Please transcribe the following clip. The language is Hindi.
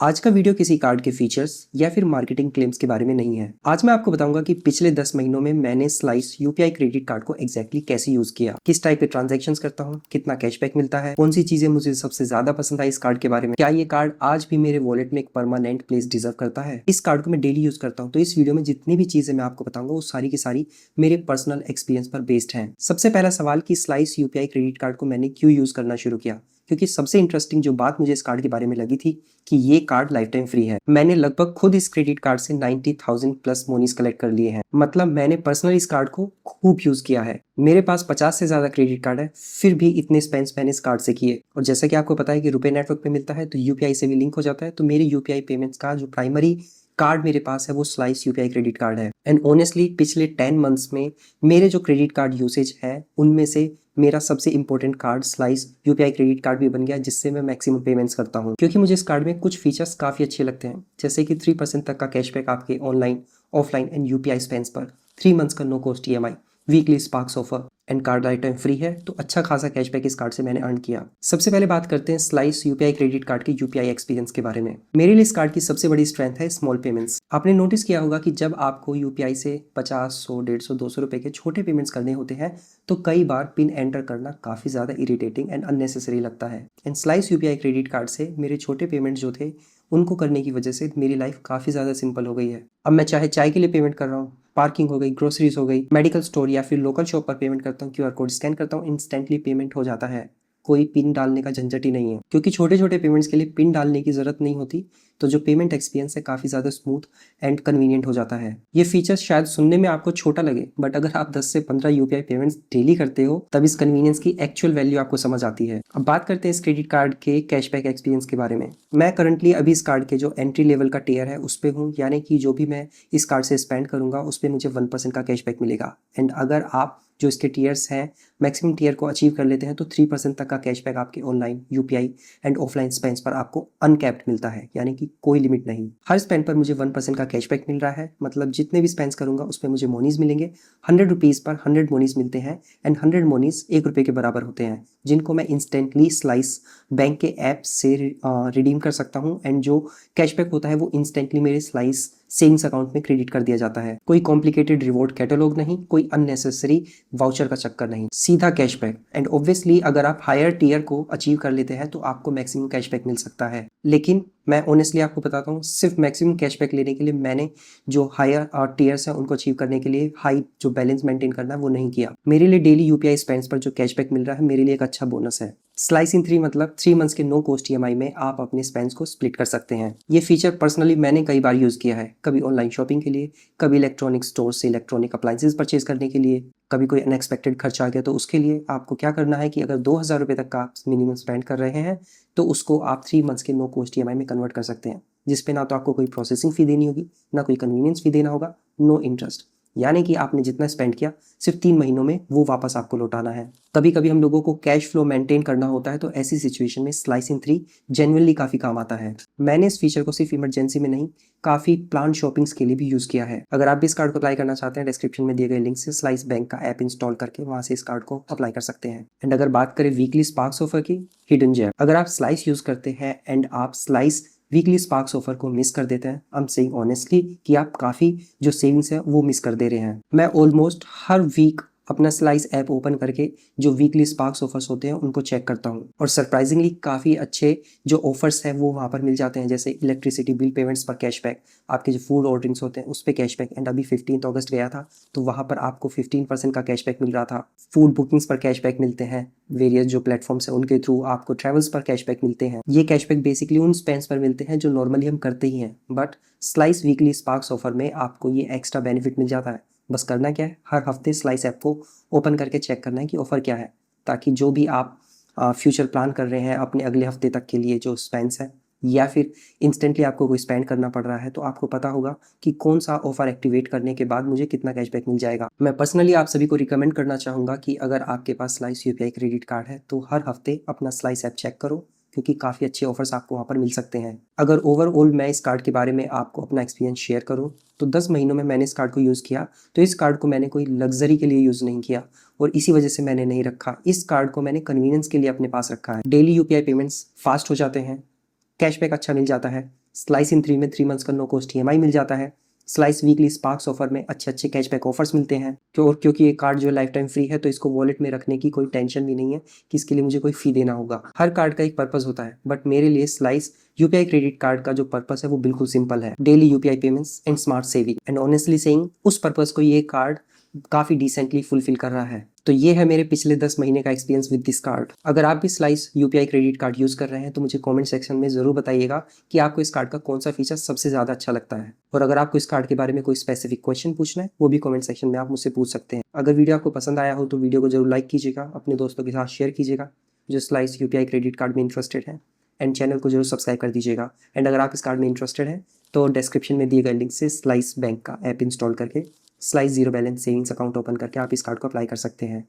आज का वीडियो किसी कार्ड के फीचर्स या फिर मार्केटिंग क्लेम्स के बारे में नहीं है। आज मैं आपको बताऊंगा कि पिछले 10 महीनों में मैंने स्लाइस यूपीआई क्रेडिट कार्ड को एग्जैक्टली कैसे यूज किया, किस टाइप के ट्रांजैक्शंस करता हूँ, कितना कैशबैक मिलता है, कौन सी चीजें मुझे सबसे ज्यादा पसंद आई इस कार्ड के बारे में, क्या ये कार्ड आज भी मेरे वॉलेट में एक परमानेंट प्लेस डिजर्व करता है। इस कार्ड को मैं डेली यूज करता हूँ, तो इस वीडियो में जितनी भी चीजें मैं आपको बताऊंगा वो सारी की सारी मेरे पर्सनल एक्सपीरियंस पर बेस्ड है। सबसे पहला सवाल कि स्लाइस यूपीआई क्रेडिट कार्ड को मैंने क्यों यूज करना शुरू किया, क्योंकि सबसे इंटरेस्टिंग जो बात मुझे इस कार्ड के बारे में लगी थी कि ये कार्ड लाइफ टाइम फ्री है। मैंने लगभग खुद इस क्रेडिट कार्ड से 90,000 प्लस मोनीज कलेक्ट कर लिए हैं। मतलब मैंने पर्सनली इस कार्ड को खूब यूज किया है। मेरे पास 50 से ज्यादा क्रेडिट कार्ड है, फिर भी इतने स्पेंड्स मैंने इस कार्ड से किए। और जैसा कि आपको पता है कि रुपए नेटवर्क पे मिलता है तो यूपीआई से भी लिंक हो जाता है, तो मेरे यूपीआई पेमेंट्स का जो प्राइमरी कार्ड मेरे पास है वो स्लाइस यूपीआई क्रेडिट कार्ड है। एंड ऑनेस्टली पिछले 10 मंथ्स में मेरे जो क्रेडिट कार्ड यूसेज है उनमें से मेरा सबसे important card slice UPI credit card भी बन गया, जिससे मैं मैक्सिमम पेमेंट्स करता हूँ। क्योंकि मुझे इस कार्ड में कुछ फीचर्स काफ़ी अच्छे लगते हैं, जैसे कि 3% तक का कैशबैक आपके online, offline and UPI spends पर, 3 मंथ्स का no cost EMI, weekly sparks offer and card life time free है। तो अच्छा खासा कैशबैक इस कार्ड से मैंने अर्न किया। सबसे पहले बात करते हैं स्लाइस यूपीआई क्रेडिट कार्ड के यूपीआई एक्सपीरियंस के बारे में। मेरे लिए इस कार्ड की सबसे बड़ी स्ट्रेंथ है स्मॉल पेमेंट्स। आपने नोटिस किया होगा कि जब आपको यूपीआई से 50, 100, 150, 200 रुपए के छोटे पेमेंट्स करने होते हैं तो कई बार पिन एंटर करना काफ़ी ज़्यादा इरिटेटिंग एंड अननेसेसरी लगता है। And slice UPI credit card से मेरे छोटे पेमेंट्स जो थे उनको करने की वजह से मेरी लाइफ काफ़ी ज़्यादा सिंपल हो गई है। अब मैं चाहे चाय के लिए पेमेंट कर रहा हूँ, पार्किंग हो गई, ग्रोसरीज हो गई, मेडिकल स्टोर या फिर लोकल शॉप पर पेमेंट करता हूँ, क्यूआर कोड स्कैन करता हूँ, इंस्टेंटली पेमेंट हो जाता है। कोई पिन डालने का झंझट ही नहीं है, क्योंकि छोटे छोटे पेमेंट्स के लिए पिन डालने की ज़रूरत नहीं होती। तो जो पेमेंट एक्सपीरियंस है काफ़ी ज़्यादा स्मूथ एंड कन्वीनियंट हो जाता है। ये फीचर शायद सुनने में आपको छोटा लगे, बट अगर आप 10 से 15 यूपीआई पेमेंट्स डेली करते हो तब इस कन्वीनियंस की एक्चुअल वैल्यू आपको समझ आती है। अब बात करते हैं इस क्रेडिट कार्ड के कैशबैक एक्सपीरियंस के बारे में। मैं करंटली अभी इस कार्ड के जो एंट्री लेवल का टियर है उस पर हूँ, यानी कि जो भी मैं इस कार्ड से स्पेंड करूंगा उस पर मुझे 1% का कैशबैक मिलेगा। एंड अगर आप जो इसके टीयर्स हैं मैक्सिमम टीयर को अचीव कर लेते हैं तो 3% तक का कैशबैक आपके online, UPI and offline spends पर आपको अनकैप्ड मिलता है, यानी कि कोई लिमिट नहीं। हर स्पेंड पर मुझे 1% का कैशबैक मिल रहा है। मतलब जितने भी स्पेंड्स करूंगा उस पर मुझे मोनीज मिलेंगे। 100 रुपीज़ पर 100 मोनीज मिलते हैं एंड 100 मोनीज 1 रुपये के बराबर होते हैं, जिनको मैं इंस्टेंटली स्लाइस बैंक के ऐप से रिडीम कर सकता हूँ। एंड जो कैशबैक होता है वो इंस्टेंटली मेरे स्लाइस सेविंग्स अकाउंट में क्रेडिट कर दिया जाता है। कोई कॉम्प्लिकेटेड रिवॉर्ड कैटलॉग नहीं, कोई अननेसेसरी वाउचर का चक्कर नहीं, सीधा कैशबैक। एंड ऑब्वियसली अगर आप हायर टीयर को अचीव कर लेते हैं तो आपको मैक्सिमम कैशबैक मिल सकता है। लेकिन मैं ऑनेस्टली आपको बताता हूँ, सिर्फ मैक्सिमम कैशबैक लेने के लिए मैंने जो हायर टीयर्स हैं उनको अचीव करने के लिए हाई जो बैलेंस मेंटेन करना है वो नहीं किया। मेरे लिए डेली यूपीआई स्पेंड्स पर जो कैशबैक मिल रहा है मेरे लिए एक अच्छा बोनस है। स्लाइस इन 3 मतलब 3 मंथ्स के नो कॉस्ट ईएमआई में आप अपने स्पेंड्स को स्प्लिट कर सकते हैं। ये फीचर पर्सनली मैंने कई बार यूज़ किया है, कभी ऑनलाइन शॉपिंग के लिए, कभी इलेक्ट्रॉनिक स्टोर से इलेक्ट्रॉनिक अप्लाइंसेस परचेज करने के लिए, कभी कोई अनएक्सपेक्टेड खर्च आ गया तो उसके लिए। आपको क्या करना है कि अगर 2,000 रुपये तक का आप मिनिमम स्पेंड कर रहे हैं तो उसको आप 3 मंथ्स के नो कॉस्ट ईएमआई में कन्वर्ट कर सकते हैं, जिसपे ना तो आपको कोई प्रोसेसिंग फ़ी देनी होगी, ना कोई कन्वीनियंस फ़ी देना होगा, नो इंटरेस्ट। यानी कि आपने जितना स्पेंड किया सिर्फ 3 महीनों में वो वापस आपको लौटाना है। कभी कभी हम लोगों को कैश फ्लो मेंटेन करना होता है, तो ऐसी सिचुएशन में स्लाइस इन 3 जेन्युइनली काफ़ी काम आता है। मैंने इस फीचर को सिर्फ इमरजेंसी में नहीं, काफ़ी प्लान शॉपिंग्स के लिए भी यूज़ किया है। अगर आप भी इस कार्ड को अप्लाई करना चाहते हैं, डिस्क्रिप्शन में दिए गए लिंक से स्लाइस बैंक का ऐप इंस्टॉल करके वहाँ से इस कार्ड को अप्लाई कर सकते हैं। एंड अगर बात करें वीकली स्पार्क्स ऑफर की, हिडन जेम, अगर आप स्लाइस यूज़ करते हैं एंड आप स्लाइस वीकली स्पार्क्स ऑफर को मिस कर देते हैं, आई एम सेइंग ऑनेस्टली कि आप काफ़ी जो सेविंग्स है वो मिस कर दे रहे हैं। मैं ऑलमोस्ट हर वीक अपना स्लाइस ऐप ओपन करके जो वीकली स्पार्क्स ऑफर्स होते हैं उनको चेक करता हूँ, और सरप्राइजिंगली काफ़ी अच्छे जो ऑफर्स हैं वो वहाँ पर मिल जाते हैं, जैसे इलेक्ट्रिसिटी बिल पेमेंट्स पर कैशबैक, आपके जो फूड ऑर्डरिंग्स होते हैं उस पर कैशबैक। एंड अभी 15 अगस्त गया था तो वहाँ पर आपको 15% का कैशबैक मिल रहा था। फूड बुकिंग्स पर कैशबैक मिलते हैं, वेरियस जो प्लेटफॉर्म्स हैं उनके थ्रू आपको ट्रेवल्स पर कैशबैक मिलते हैं। ये कैशबैक बेसिकली उन स्पेंड्स पर मिलते हैं जो नॉर्मली हम करते ही हैं, but slice weekly sparks offer में आपको ये एक्स्ट्रा बेनिफिट मिल जाता है। बस करना क्या है, हर हफ्ते स्लाइस ऐप को ओपन करके चेक करना है कि ऑफ़र क्या है, ताकि जो भी आप फ्यूचर प्लान कर रहे हैं अपने अगले हफ्ते तक के लिए जो स्पेंड्स है, या फिर इंस्टेंटली आपको कोई स्पेंड करना पड़ रहा है, तो आपको पता होगा कि कौन सा ऑफर एक्टिवेट करने के बाद मुझे कितना कैशबैक मिल जाएगा। मैं पर्सनली आप सभी को रिकमेंड करना चाहूँगा कि अगर आपके पास स्लाइस यूपीआई क्रेडिट कार्ड है तो हर हफ्ते अपना स्लाइस ऐप चेक करो, क्योंकि काफ़ी अच्छे ऑफर्स आपको वहाँ पर मिल सकते हैं। अगर ओवरऑल मैं इस कार्ड के बारे में आपको अपना एक्सपीरियंस शेयर करूँ तो 10 महीनों में मैंने इस कार्ड को यूज़ किया, तो इस कार्ड को मैंने कोई लग्जरी के लिए यूज़ नहीं किया और इसी वजह से मैंने नहीं रखा। इस कार्ड को मैंने कन्वीनियंस के लिए अपने पास रखा है। डेली यूपीआई पेमेंट्स फास्ट हो जाते हैं, कैशबैक अच्छा मिल जाता है, स्लाइस इन 3 में 3 मंथ्स का नो कॉस्ट EMI मिल जाता है, स्लाइस वीकली स्पार्क्स ऑफर में अच्छे अच्छे कैशबैक ऑफर्स मिलते हैं क्योंकि ये कार्ड जो लाइफ टाइम फ्री है तो इसको वॉलेट में रखने की कोई टेंशन भी नहीं है कि इसके लिए मुझे कोई फ़ी देना होगा। हर कार्ड का एक पर्पस होता है, बट मेरे लिए स्लाइस यूपीआई क्रेडिट कार्ड का जो पर्पस है वो बिल्कुल सिंपल है, daily UPI payments and smart saving. And honestly saying उस पर्पस को ये कार्ड काफ़ी डिसेंटली फुलफिल कर रहा है। तो ये है मेरे पिछले 10 महीने का एक्सपीरियंस विद दिस कार्ड। अगर आप भी slice UPI credit card use कर रहे हैं तो मुझे कमेंट सेक्शन में ज़रूर बताइएगा कि आपको इस कार्ड का कौन सा फीचर सबसे ज़्यादा अच्छा लगता है। और अगर आपको इस कार्ड के बारे में कोई स्पेसिफिक क्वेश्चन पूछना है वो भी कमेंट सेक्शन में आप मुझसे पूछ सकते हैं। अगर वीडियो आपको पसंद आया हो तो वीडियो को जरूर लाइक कीजिएगा, अपने दोस्तों के साथ शेयर कीजिएगा जो स्लाइस यूपीआई क्रेडिट कार्ड में इंटरेस्टेड है, एंड चैनल को जरूर सब्सक्राइब कर दीजिएगा। एंड अगर आप इस कार्ड में इंटरेस्टेड हैं तो डिस्क्रिप्शन में दिए गए लिंक से स्लाइस बैंक का ऐप इंस्टॉल करके slice zero balance savings account open करके आप इस कार्ड को अप्लाई कर सकते हैं।